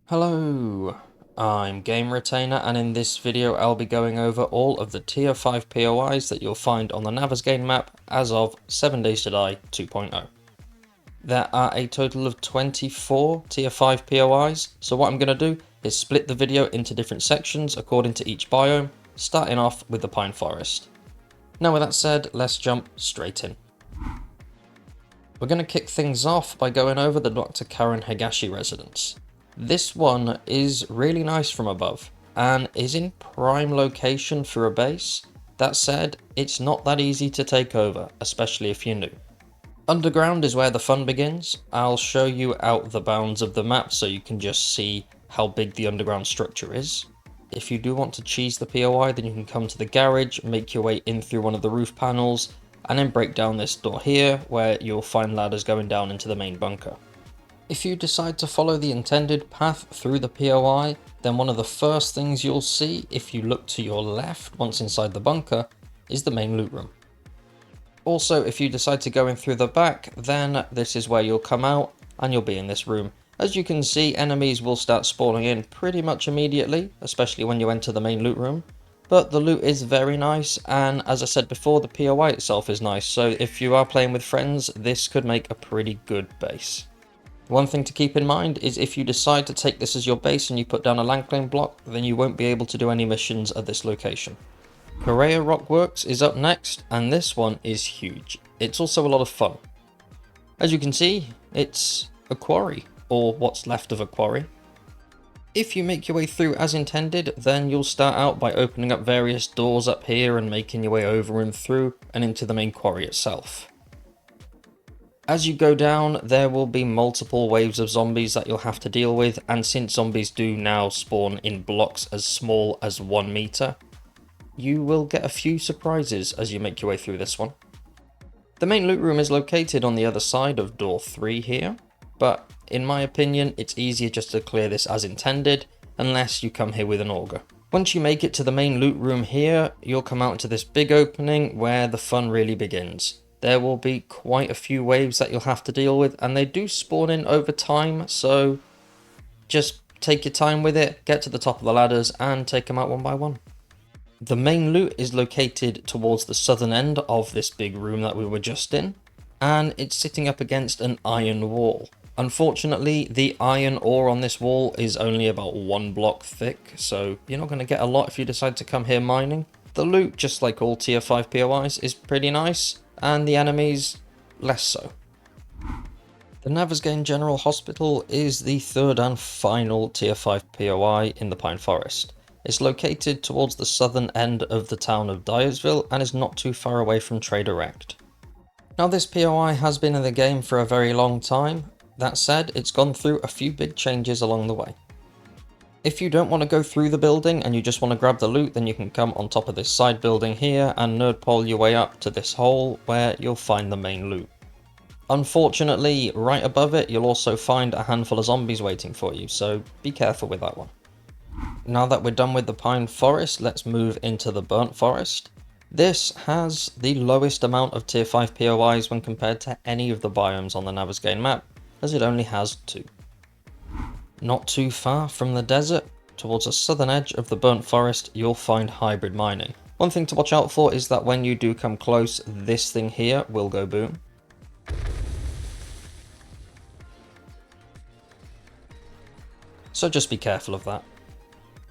Hello, I'm Game Retainer, and in this video I'll be going over all of the Tier 5 POIs that you'll find on the Navezgane map as of 7 Days to Die 2.0. There are a total of 24 Tier 5 POIs, so what I'm going to do is split the video into different sections according to each biome, starting off with the Pine Forest. Now with that said, let's jump straight in. We're going to kick things off by going over the Dr. Karen Higashi residence. This one is really nice from above, and is in prime location for a base. That said, it's not that easy to take over, especially if you're new. Underground is where the fun begins. I'll show you out the bounds of the map so you can just see how big the underground structure is. If you do want to cheese the POI, then you can come to the garage, make your way in through one of the roof panels, and then break down this door here, where you'll find ladders going down into the main bunker. If you decide to follow the intended path through the POI, then one of the first things you'll see if you look to your left once inside the bunker is the main loot room. Also, if you decide to go in through the back, then this is where you'll come out and you'll be in this room. As you can see, enemies will start spawning in pretty much immediately, especially when you enter the main loot room. But the loot is very nice, and as I said before, the POI itself is nice, so if you are playing with friends, this could make a pretty good base. One thing to keep in mind is if you decide to take this as your base and you put down a land claim block, then you won't be able to do any missions at this location. Correa Rockworx is up next, and this one is huge. It's also a lot of fun. As you can see, it's a quarry, or what's left of a quarry. If you make your way through as intended, then you'll start out by opening up various doors up here and making your way over and through and into the main quarry itself. As you go down, there will be multiple waves of zombies that you'll have to deal with, and since zombies do now spawn in blocks as small as 1 meter, you will get a few surprises as you make your way through this one. The main loot room is located on the other side of door 3 here, but in my opinion it's easier just to clear this as intended, unless you come here with an auger. Once you make it to the main loot room here, you'll come out into this big opening where the fun really begins. There will be quite a few waves that you'll have to deal with, and they do spawn in over time, so just take your time with it, get to the top of the ladders and take them out one by one. The main loot is located towards the southern end of this big room that we were just in, and it's sitting up against an iron wall. Unfortunately, the iron ore on this wall is only about 1 block thick, so you're not going to get a lot if you decide to come here mining. The loot, just like all tier 5 POIs, is pretty nice, and the enemies less so. The Navezgane General Hospital is the third and final tier 5 POI in the Pine Forest. It's located towards the southern end of the town of Dyersville and is not too far away from Trader Rect. Now this POI has been in the game for a very long time. That said, it's gone through a few big changes along the way. If you don't want to go through the building and you just want to grab the loot, then you can come on top of this side building here and nerdpole your way up to this hole where you'll find the main loot. Unfortunately, right above it you'll also find a handful of zombies waiting for you, so be careful with that one. Now that we're done with the Pine Forest, let's move into the Burnt Forest. This has the lowest amount of tier 5 POIs when compared to any of the biomes on the Navezgane map, as it only has 2. Not too far from the desert, towards the southern edge of the Burnt Forest, you'll find hybrid mining. One thing to watch out for is that when you do come close, this thing here will go boom. So just be careful of that.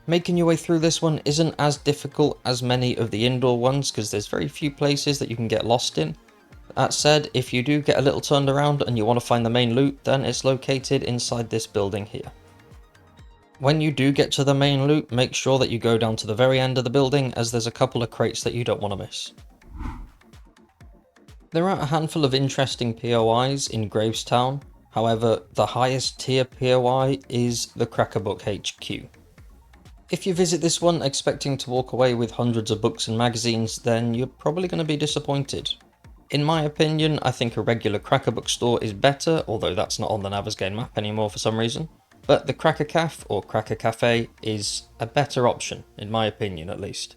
Making your way through this one isn't as difficult as many of the indoor ones because there's very few places that you can get lost in. That said, if you do get a little turned around and you want to find the main loot, then it's located inside this building here. When you do get to the main loot, make sure that you go down to the very end of the building, as there's a couple of crates that you don't want to miss. There are a handful of interesting POIs in Gravestown. However, the highest tier POI is the Crackerbook HQ. If you visit this one expecting to walk away with hundreds of books and magazines, then you're probably going to be disappointed. In my opinion, I think a regular Cracker bookstore is better, although that's not on the Navezgane map anymore for some reason. But the Cracker Caf, or Cracker Cafe, is a better option, in my opinion at least.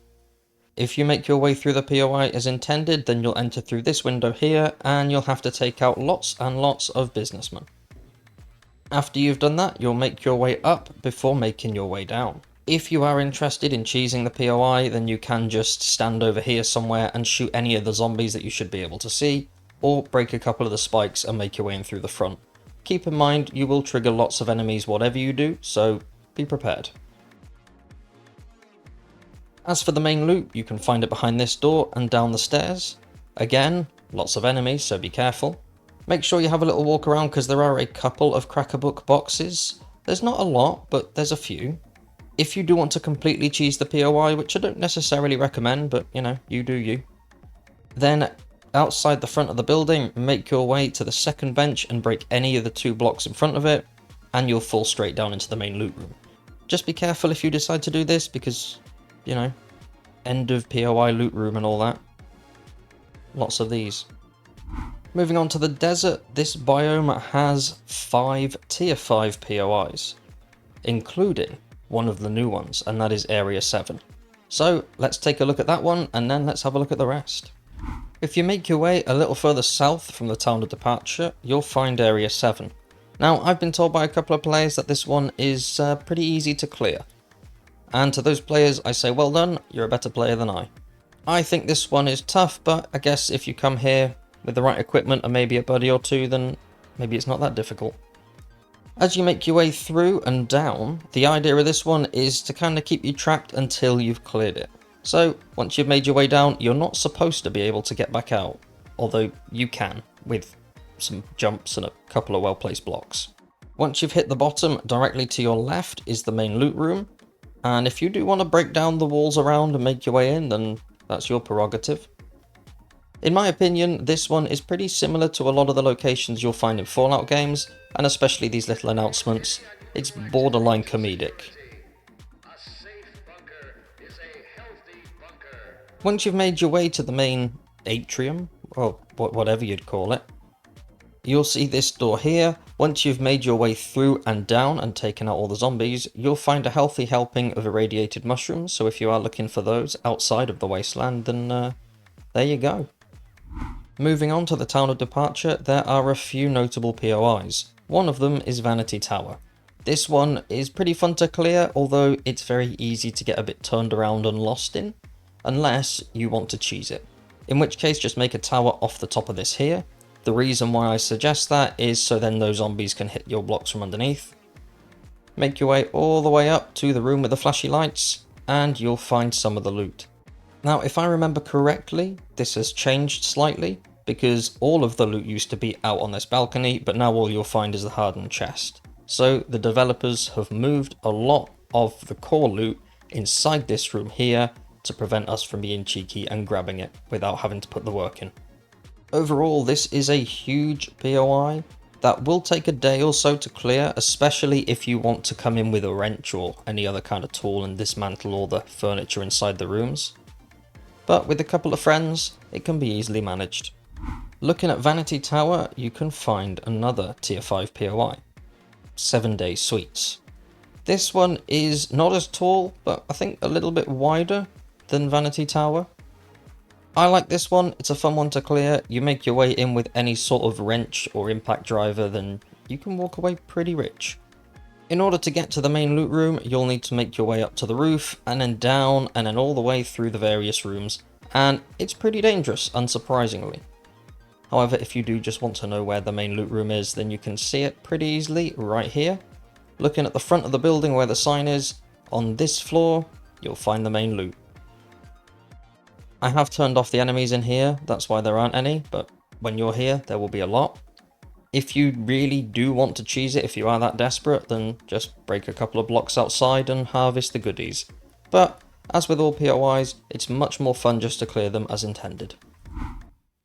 If you make your way through the POI as intended, then you'll enter through this window here, and you'll have to take out lots and lots of businessmen. After you've done that, you'll make your way up before making your way down. If you are interested in cheesing the POI, then you can just stand over here somewhere and shoot any of the zombies that you should be able to see, or break a couple of the spikes and make your way in through the front. Keep in mind, you will trigger lots of enemies whatever you do, so be prepared. As for the main loot, you can find it behind this door and down the stairs. Again, lots of enemies, so be careful. Make sure you have a little walk around because there are a couple of Crackerbook boxes. There's not a lot, but there's a few. If you do want to completely cheese the POI, which I don't necessarily recommend, but you know, you do you. Then, outside the front of the building, make your way to the second bench and break any of the 2 blocks in front of it, and you'll fall straight down into the main loot room. Just be careful if you decide to do this, because, you know, end of POI loot room and all that. Lots of these. Moving on to the desert, this biome has 5 tier 5 POIs, including one of the new ones, and that is Area 7. So let's take a look at that one, and then let's have a look at the rest. If you make your way a little further south from the town of departure, you'll find Area 7. Now, I've been told by a couple of players that this one is pretty easy to clear. And to those players, I say well done, you're a better player than I. I think this one is tough, but I guess if you come here with the right equipment and maybe a buddy or two, then maybe it's not that difficult. As you make your way through and down, the idea of this one is to kind of keep you trapped until you've cleared it. So once you've made your way down, you're not supposed to be able to get back out, although you can, with some jumps and a couple of well-placed blocks. Once you've hit the bottom, directly to your left is the main loot room, and if you do want to break down the walls around and make your way in, then that's your prerogative. In my opinion, this one is pretty similar to a lot of the locations you'll find in Fallout games, and especially these little announcements. It's borderline comedic. Once you've made your way to the main atrium, or whatever you'd call it, you'll see this door here. Once you've made your way through and down and taken out all the zombies, you'll find a healthy helping of irradiated mushrooms, so if you are looking for those outside of the wasteland, then there you go. Moving on to the town of departure, there are a few notable POIs. One of them is Vanity Tower. This one is pretty fun to clear, although it's very easy to get a bit turned around and lost in, unless you want to cheese it. In which case, just make a tower off the top of this here. The reason why I suggest that is so then those zombies can hit your blocks from underneath. Make your way all the way up to the room with the flashy lights, and you'll find some of the loot. Now, if I remember correctly, this has changed slightly, because all of the loot used to be out on this balcony, but now all you'll find is the hardened chest. So the developers have moved a lot of the core loot inside this room here to prevent us from being cheeky and grabbing it without having to put the work in. Overall, this is a huge POI that will take a day or so to clear, especially if you want to come in with a wrench or any other kind of tool and dismantle all the furniture inside the rooms. But with a couple of friends, it can be easily managed. Looking at Vanity Tower, you can find another tier 5 POI, 7-day suites. This one is not as tall, but I think a little bit wider than Vanity Tower. I like this one, it's a fun one to clear. You make your way in with any sort of wrench or impact driver, then you can walk away pretty rich. In order to get to the main loot room, you'll need to make your way up to the roof, and then down, and then all the way through the various rooms, and it's pretty dangerous, unsurprisingly. However, if you do just want to know where the main loot room is, then you can see it pretty easily right here. Looking at the front of the building where the sign is, on this floor, you'll find the main loot. I have turned off the enemies in here, that's why there aren't any, but when you're here, there will be a lot. If you really do want to cheese it, if you are that desperate, then just break a couple of blocks outside and harvest the goodies. But, as with all POIs, it's much more fun just to clear them as intended.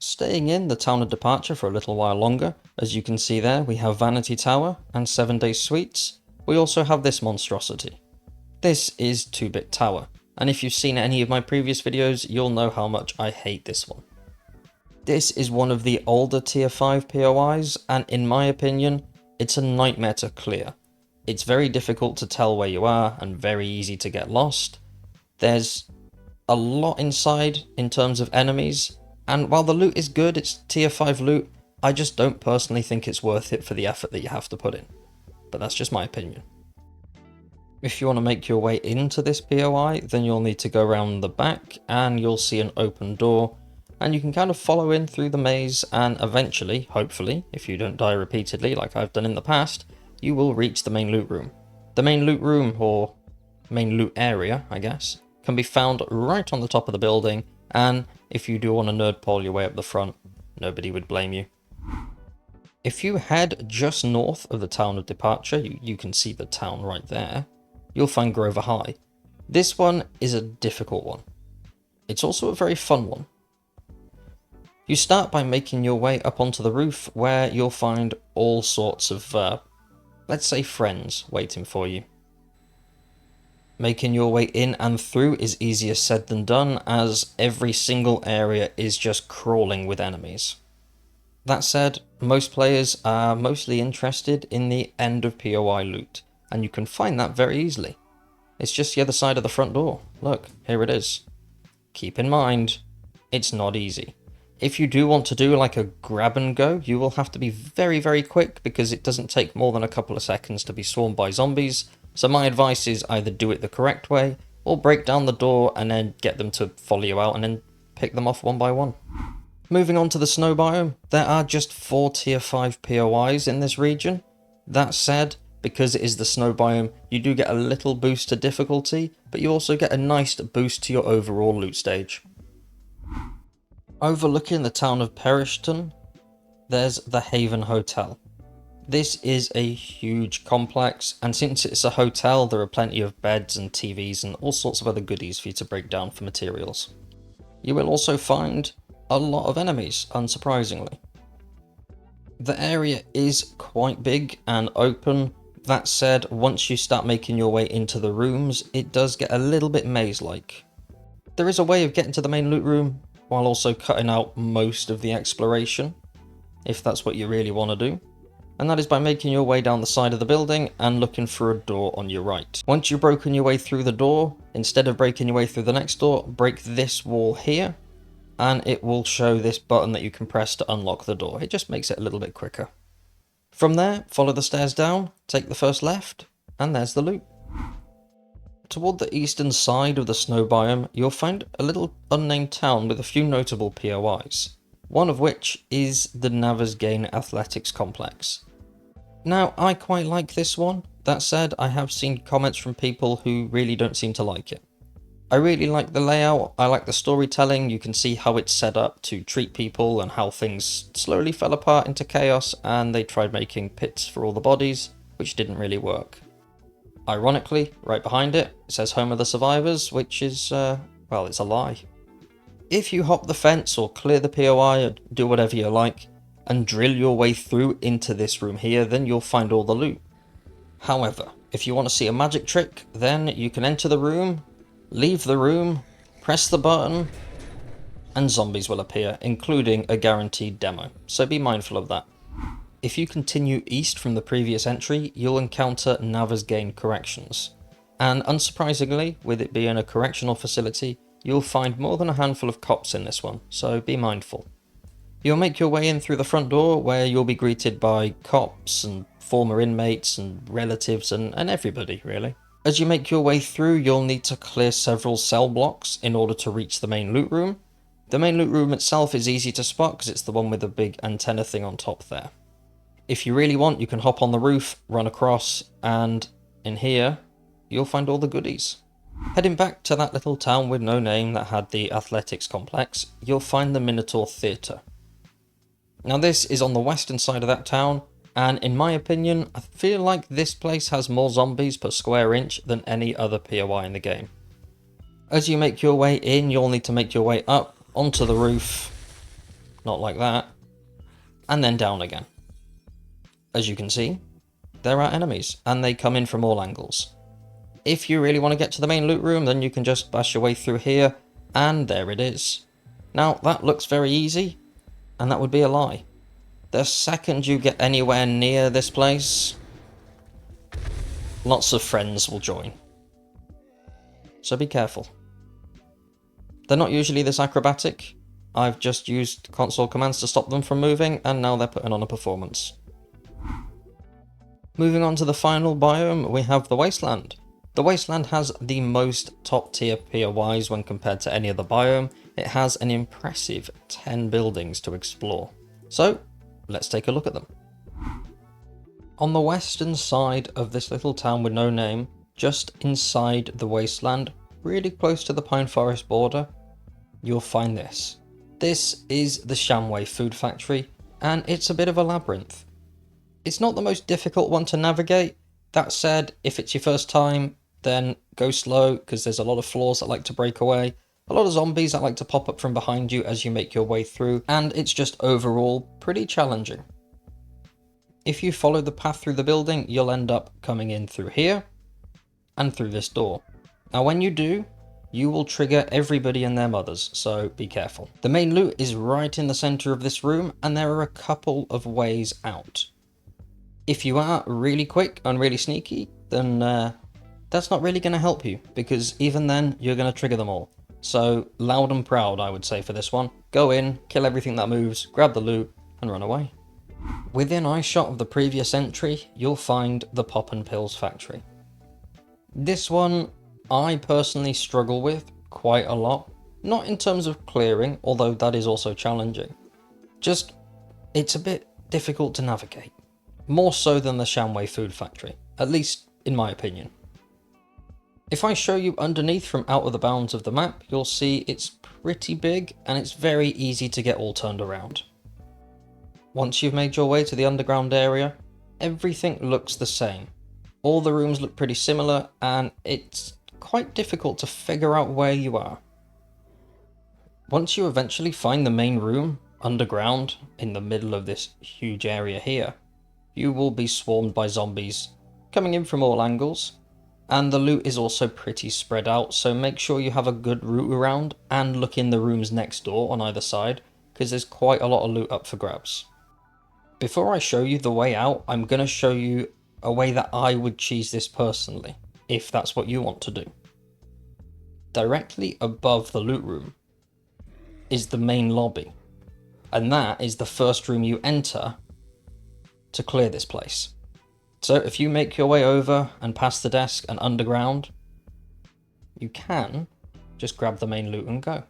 Staying in the town of departure for a little while longer, as you can see there, we have Vanity Tower and 7-day suites. We also have this monstrosity. This is 2-bit tower, and if you've seen any of my previous videos, you'll know how much I hate this one. This is one of the older tier 5 POIs, and in my opinion, it's a nightmare to clear. It's very difficult to tell where you are, and very easy to get lost. There's a lot inside in terms of enemies, and while the loot is good, it's tier 5 loot, I just don't personally think it's worth it for the effort that you have to put in. but that's just my opinion. If you want to make your way into this POI, then you'll need to go around the back and you'll see an open door, and you can kind of follow in through the maze, and eventually, hopefully, if you don't die repeatedly like I've done in the past, you will reach the main loot room. The main loot room, or main loot area, I guess, can be found right on the top of the building, and if you do want to nerd pole your way up the front, nobody would blame you. If you head just north of the town of departure, you can see the town right there, you'll find Grover High. This one is a difficult one. It's also a very fun one. You start by making your way up onto the roof, where you'll find all sorts of, let's say, friends waiting for you. Making your way in and through is easier said than done, as every single area is just crawling with enemies. That said, most players are mostly interested in the end of POI loot, and you can find that very easily. It's just the other side of the front door. Look, here it is. Keep in mind, it's not easy. If you do want to do like a grab and go, you will have to be very, very quick, because it doesn't take more than a couple of seconds to be swarmed by zombies. So my advice is either do it the correct way, or break down the door and then get them to follow you out and then pick them off one by one. Moving on to the snow biome, there are just 4 tier 5 POIs in this region. That said, because it is the snow biome, you do get a little boost to difficulty, but you also get a nice boost to your overall loot stage. Overlooking the town of Perishton, there's the Haven Hotel. This is a huge complex, and since it's a hotel, there are plenty of beds and TVs and all sorts of other goodies for you to break down for materials. You will also find a lot of enemies, unsurprisingly. The area is quite big and open. That said, once you start making your way into the rooms, it does get a little bit maze-like. There is a way of getting to the main loot room, while also cutting out most of the exploration, if that's what you really want to do. And that is by making your way down the side of the building and looking for a door on your right. Once you've broken your way through the door, instead of breaking your way through the next door, break this wall here, and it will show this button that you can press to unlock the door. It just makes it a little bit quicker. From there, follow the stairs down, take the first left, and there's the loot. Toward the eastern side of the snow biome, you'll find a little unnamed town with a few notable POIs, one of which is the Navezgane Athletics Complex. Now, I quite like this one. That said, I have seen comments from people who really don't seem to like it. I really like the layout, I like the storytelling, you can see how it's set up to treat people and how things slowly fell apart into chaos, and they tried making pits for all the bodies, which didn't really work. Ironically, right behind it, it says Home of the Survivors, which is, well, it's a lie. If you hop the fence or clear the POI or do whatever you like, and drill your way through into this room here, then you'll find all the loot. However, if you want to see a magic trick, then you can enter the room, leave the room, press the button, and zombies will appear, including a guaranteed demo, so be mindful of that. If you continue east from the previous entry, you'll encounter Navezgane Corrections, and unsurprisingly, with it being a correctional facility, you'll find more than a handful of cops in this one, so be mindful. You'll make your way in through the front door, where you'll be greeted by cops and former inmates and relatives and everybody, really. As you make your way through, you'll need to clear several cell blocks in order to reach the main loot room. The main loot room itself is easy to spot because it's the one with the big antenna thing on top there. If you really want, you can hop on the roof, run across, and in here, you'll find all the goodies. Heading back to that little town with no name that had the athletics complex, you'll find the Minotaur Theater. Now this is on the western side of that town, and in my opinion, I feel like this place has more zombies per square inch than any other POI in the game. As you make your way in, you'll need to make your way up onto the roof, not like that, and then down again. As you can see, there are enemies, and they come in from all angles. If you really want to get to the main loot room, then you can just bash your way through here, and there it is. Now, that looks very easy, and that would be a lie. The second you get anywhere near this place, lots of friends will join. So be careful. They're not usually this acrobatic. I've just used console commands to stop them from moving, and now they're putting on a performance. Moving on to the final biome, we have the Wasteland. The Wasteland has the most top tier POIs when compared to any other biome. It has an impressive 10 buildings to explore. So, let's take a look at them. On the western side of this little town with no name, just inside the Wasteland, really close to the pine forest border, you'll find this. This is the Shamway Food Factory, and it's a bit of a labyrinth. It's not the most difficult one to navigate. That said, if it's your first time, then go slow, because there's a lot of floors that like to break away, a lot of zombies that like to pop up from behind you as you make your way through, and it's just overall pretty challenging. If you follow the path through the building, you'll end up coming in through here, and through this door. Now when you do, you will trigger everybody and their mothers, so be careful. The main loot is right in the center of this room, and there are a couple of ways out. If you are really quick and really sneaky, then that's not really going to help you, because even then, you're going to trigger them all. So, loud and proud, I would say, for this one. Go in, kill everything that moves, grab the loot, and run away. Within eyeshot of the previous entry, you'll find the Pop and Pills Factory. This one, I personally struggle with quite a lot. Not in terms of clearing, although that is also challenging. Just, it's a bit difficult to navigate. More so than the Shamway Food Factory, at least in my opinion. If I show you underneath from out of the bounds of the map, you'll see it's pretty big and it's very easy to get all turned around. Once you've made your way to the underground area, everything looks the same. All the rooms look pretty similar and it's quite difficult to figure out where you are. Once you eventually find the main room underground in the middle of this huge area here, you will be swarmed by zombies coming in from all angles, and the loot is also pretty spread out, so make sure you have a good route around and look in the rooms next door on either side, because there's quite a lot of loot up for grabs. Before I show you the way out, I'm going to show you a way that I would cheese this personally, if that's what you want to do. Directly above the loot room is the main lobby, and that is the first room you enter to clear this place. So if you make your way over and past the desk and underground, you can just grab the main loot and go.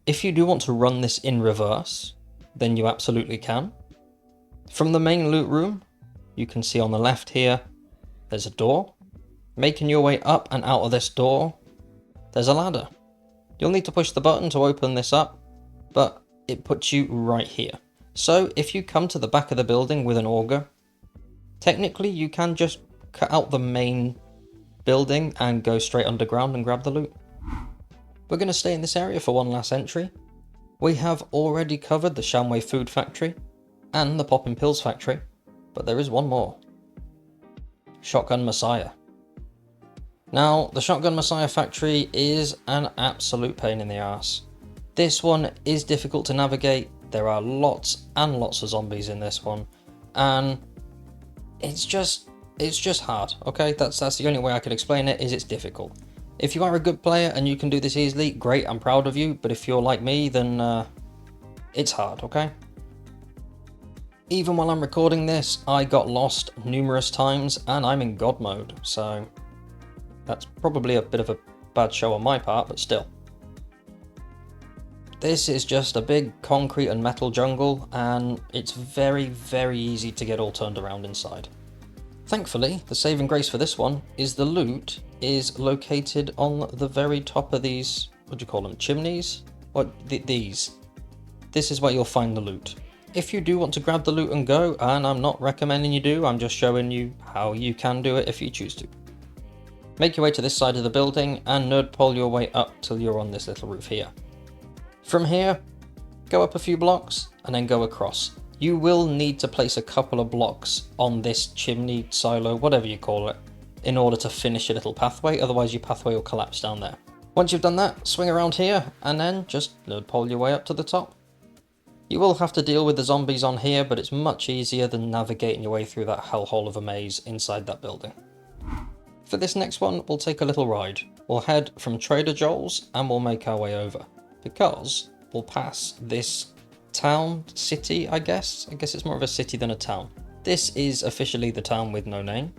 If you do want to run this in reverse, then you absolutely can. From the main loot room, you can see on the left here, there's a door. Making your way up and out of this door, there's a ladder. You'll need to push the button to open this up, but it puts you right here. So if you come to the back of the building with an auger, technically you can just cut out the main building and go straight underground and grab the loot. We're going to stay in this area for one last entry. We have already covered the Shamway Food Factory and the Pop and Pills Factory, but there is one more. Shotgun Messiah. Now, the Shotgun Messiah Factory is an absolute pain in the arse. This one is difficult to navigate. There are lots and lots of zombies in this one, and it's just hard, okay? That's the only way I could explain it, is it's difficult. If you are a good player and you can do this easily, great, I'm proud of you, but if you're like me, then it's hard, okay? Even while I'm recording this, I got lost numerous times, and I'm in God mode, so that's probably a bit of a bad show on my part, but still. This is just a big concrete and metal jungle, and it's very, very easy to get all turned around inside. Thankfully, the saving grace for this one is the loot is located on the very top of these, what do you call them, chimneys? What, these. This is where you'll find the loot. If you do want to grab the loot and go, and I'm not recommending you do, I'm just showing you how you can do it if you choose to. Make your way to this side of the building and nerd pole your way up till you're on this little roof here. From here, go up a few blocks and then go across. You will need to place a couple of blocks on this chimney, silo, whatever you call it, in order to finish your little pathway, otherwise your pathway will collapse down there. Once you've done that, swing around here and then just nerd pole your way up to the top. You will have to deal with the zombies on here, but it's much easier than navigating your way through that hellhole of a maze inside that building. For this next one, we'll take a little ride. We'll head from Trader Joel's and we'll make our way over, because we'll pass this town, city, I guess it's more of a city than a town. This is officially the town with no name,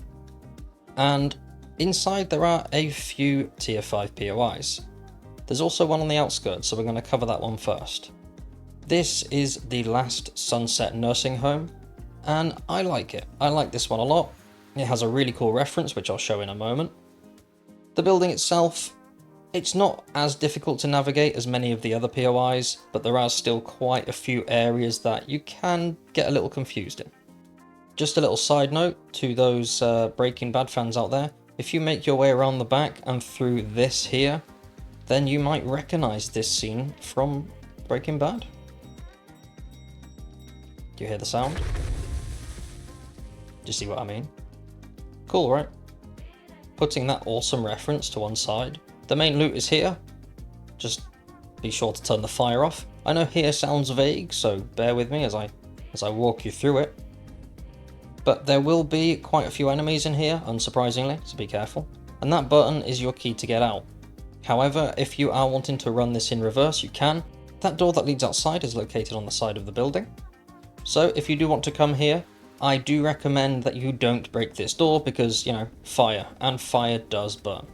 and inside there are a few tier 5 POIs. There's also one on the outskirts, so we're going to cover that one first. This is the Last Sunset Nursing Home, and I like it. I like this one a lot. It has a really cool reference, which I'll show in a moment. The building itself, it's not as difficult to navigate as many of the other POIs, but there are still quite a few areas that you can get a little confused in. Just a little side note to those Breaking Bad fans out there, if you make your way around the back and through this here, then you might recognise this scene from Breaking Bad. Do you hear the sound? Do you see what I mean? Cool, right? Putting that awesome reference to one side. The main loot is here. Just be sure to turn the fire off. I know here sounds vague, so bear with me as I walk you through it. But there will be quite a few enemies in here, unsurprisingly, so be careful. And that button is your key to get out. However, if you are wanting to run this in reverse, you can. That door that leads outside is located on the side of the building. So if you do want to come here, I do recommend that you don't break this door because, you know, fire, and fire does burn.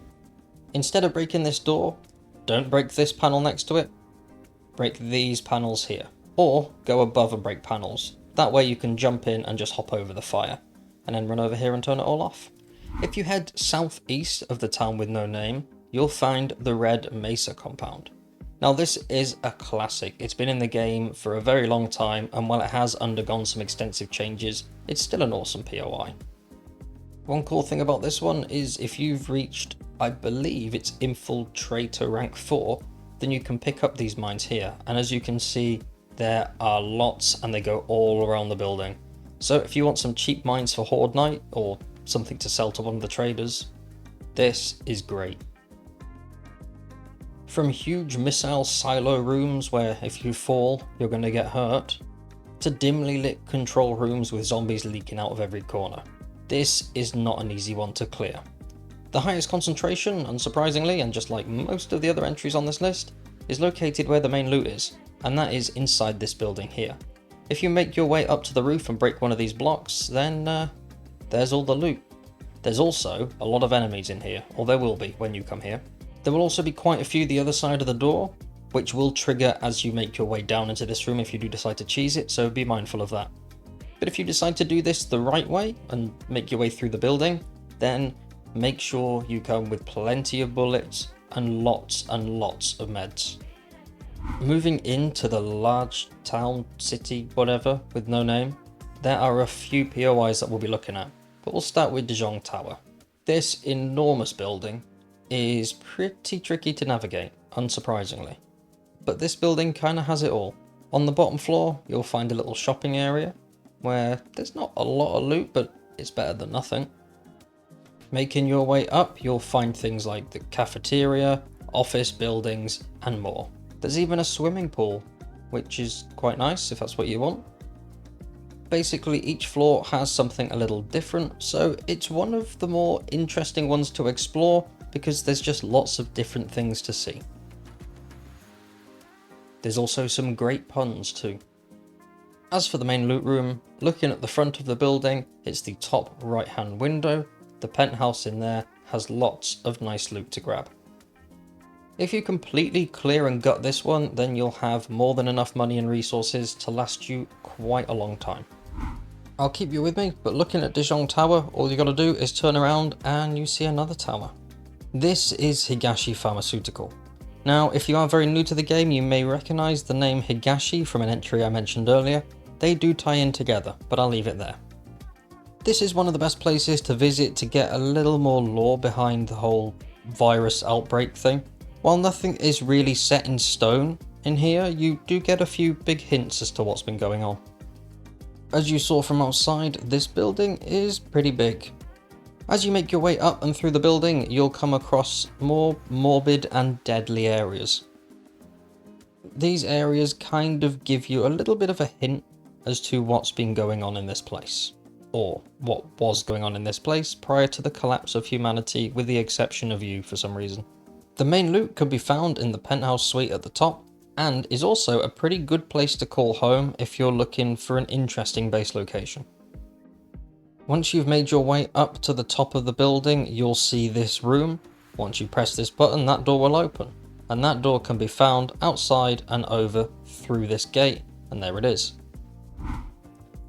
Instead of breaking this door, don't break this panel next to it, break these panels here, or go above and break panels. That way you can jump in and just hop over the fire, and then run over here and turn it all off. If you head southeast of the town with no name, you'll find the red Mesa Compound. Now this is a classic. It's been in the game for a very long time, and while it has undergone some extensive changes, it's still an awesome POI. One cool thing about this one is if you've reached, I believe it's Infiltrator rank 4, then you can pick up these mines here, and as you can see, there are lots and they go all around the building. So if you want some cheap mines for Horde Night, or something to sell to one of the traders, this is great. From huge missile silo rooms where if you fall, you're going to get hurt, to dimly lit control rooms with zombies leaking out of every corner. This is not an easy one to clear. The highest concentration, unsurprisingly, and just like most of the other entries on this list, is located where the main loot is, and that is inside this building here. If you make your way up to the roof and break one of these blocks, then there's all the loot. There's also a lot of enemies in here, or there will be when you come here. There will also be quite a few the other side of the door, which will trigger as you make your way down into this room if you do decide to cheese it, so be mindful of that. But if you decide to do this the right way and make your way through the building, then make sure you come with plenty of bullets and lots of meds. Moving into the large town, city, whatever, with no name, there are a few POIs that we'll be looking at, but we'll start with Dishong Tower. This enormous building is pretty tricky to navigate, unsurprisingly. But this building kind of has it all. On the bottom floor, you'll find a little shopping area, where there's not a lot of loot, but it's better than nothing. Making your way up, you'll find things like the cafeteria, office buildings, and more. There's even a swimming pool, which is quite nice if that's what you want. Basically, each floor has something a little different, so it's one of the more interesting ones to explore because there's just lots of different things to see. There's also some great puns too. As for the main loot room, looking at the front of the building, it's the top right hand window. The penthouse in there has lots of nice loot to grab. If you completely clear and gut this one, then you'll have more than enough money and resources to last you quite a long time. I'll keep you with me, but looking at Dishong Tower, all you gotta do is turn around and you see another tower. This is Higashi Pharmaceutical. Now, if you are very new to the game, you may recognise the name Higashi from an entry I mentioned earlier. They do tie in together, but I'll leave it there. This is one of the best places to visit to get a little more lore behind the whole virus outbreak thing. While nothing is really set in stone in here, you do get a few big hints as to what's been going on. As you saw from outside, this building is pretty big. As you make your way up and through the building, you'll come across more morbid and deadly areas. These areas kind of give you a little bit of a hint as to what's been going on in this place, or what was going on in this place prior to the collapse of humanity, with the exception of you for some reason. The main loot can be found in the penthouse suite at the top, and is also a pretty good place to call home if you're looking for an interesting base location. Once you've made your way up to the top of the building, you'll see this room. Once you press this button, that door will open, and that door can be found outside and over through this gate, and there it is.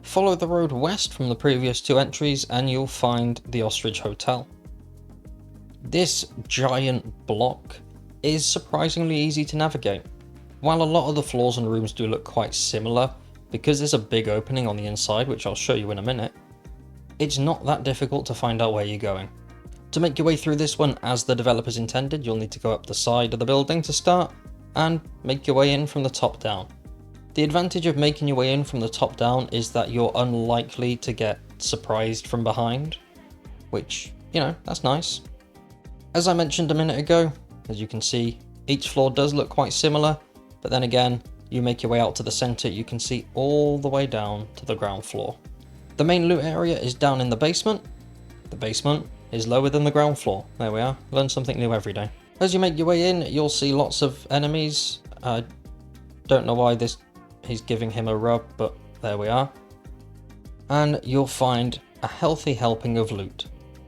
Follow the road west from the previous two entries and you'll find the Ostrich Hotel. This giant block is surprisingly easy to navigate. While a lot of the floors and rooms do look quite similar, because there's a big opening on the inside, which I'll show you in a minute, it's not that difficult to find out where you're going. To make your way through this one as the developers intended, you'll need to go up the side of the building to start and make your way in from the top down. The advantage of making your way in from the top down is that you're unlikely to get surprised from behind, which, you know, that's nice. As I mentioned a minute ago, as you can see, each floor does look quite similar, but then again, you make your way out to the center, you can see all the way down to the ground floor. The main loot area is down in the basement. The basement is lower than the ground floor. There we are, learn something new every day. As you make your way in, you'll see lots of enemies. I don't know why he's giving him a rub, but there we are. And you'll find a healthy helping of loot.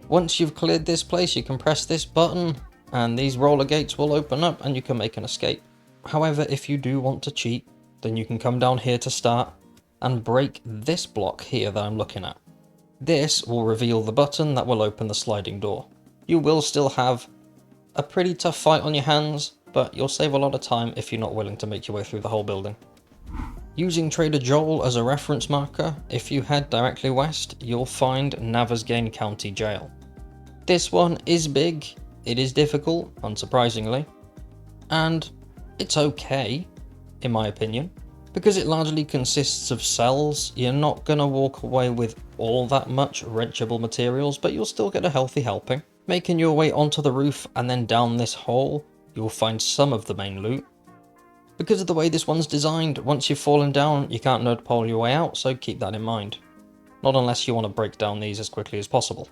Once you've cleared this place, you can press this button and these roller gates will open up and you can make an escape. However, if you do want to cheat, then you can come down here to start and break this block here that I'm looking at. This will reveal the button that will open the sliding door. You will still have a pretty tough fight on your hands, but you'll save a lot of time if you're not willing to make your way through the whole building. Using Trader Joel as a reference marker, if you head directly west, you'll find Navezgane County Jail. This one is big, it is difficult, unsurprisingly, and it's okay, in my opinion. Because it largely consists of cells, you're not going to walk away with all that much wrenchable materials, but you'll still get a healthy helping. Making your way onto the roof and then down this hole, you'll find some of the main loot. Because of the way this one's designed, once you've fallen down, you can't node-pole your way out, so keep that in mind. Not unless you want to break down these as quickly as possible.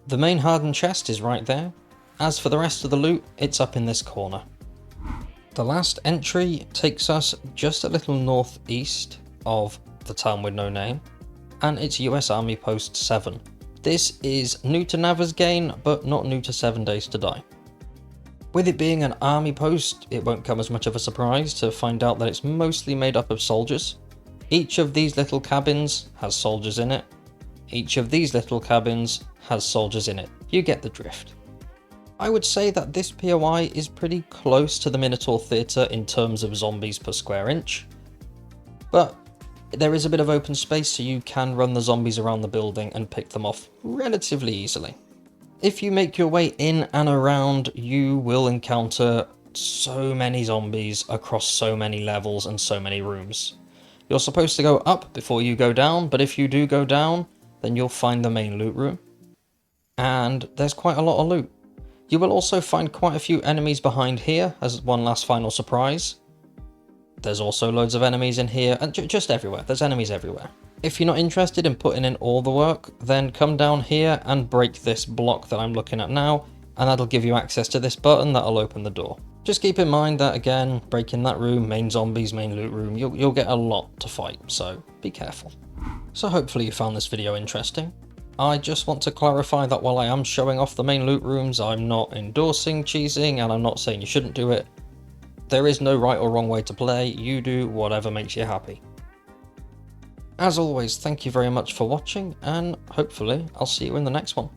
The main hardened chest is right there. As for the rest of the loot, it's up in this corner. The last entry takes us just a little northeast of the town with no name, and it's US Army Post 7. This is new to Navezgane, but not new to 7 Days to Die. With it being an army post, it won't come as much of a surprise to find out that it's mostly made up of soldiers. Each of these little cabins has soldiers in it. Each of these little cabins has soldiers in it. You get the drift. I would say that this POI is pretty close to the Minotaur Theater in terms of zombies per square inch, but there is a bit of open space so you can run the zombies around the building and pick them off relatively easily. If you make your way in and around, you will encounter so many zombies across so many levels and so many rooms. You're supposed to go up before you go down, but if you do go down, then you'll find the main loot room, and there's quite a lot of loot. You will also find quite a few enemies behind here as one last final surprise. There's also loads of enemies in here, and just everywhere. There's enemies everywhere. If you're not interested in putting in all the work, then come down here and break this block that I'm looking at now, and that'll give you access to this button that'll open the door. Just keep in mind that, again, breaking that room, main zombies, main loot room, you'll get a lot to fight, so be careful. So hopefully you found this video interesting. I just want to clarify that while I am showing off the main loot rooms, I'm not endorsing cheesing and I'm not saying you shouldn't do it. There is no right or wrong way to play, you do whatever makes you happy. As always, thank you very much for watching, and hopefully I'll see you in the next one.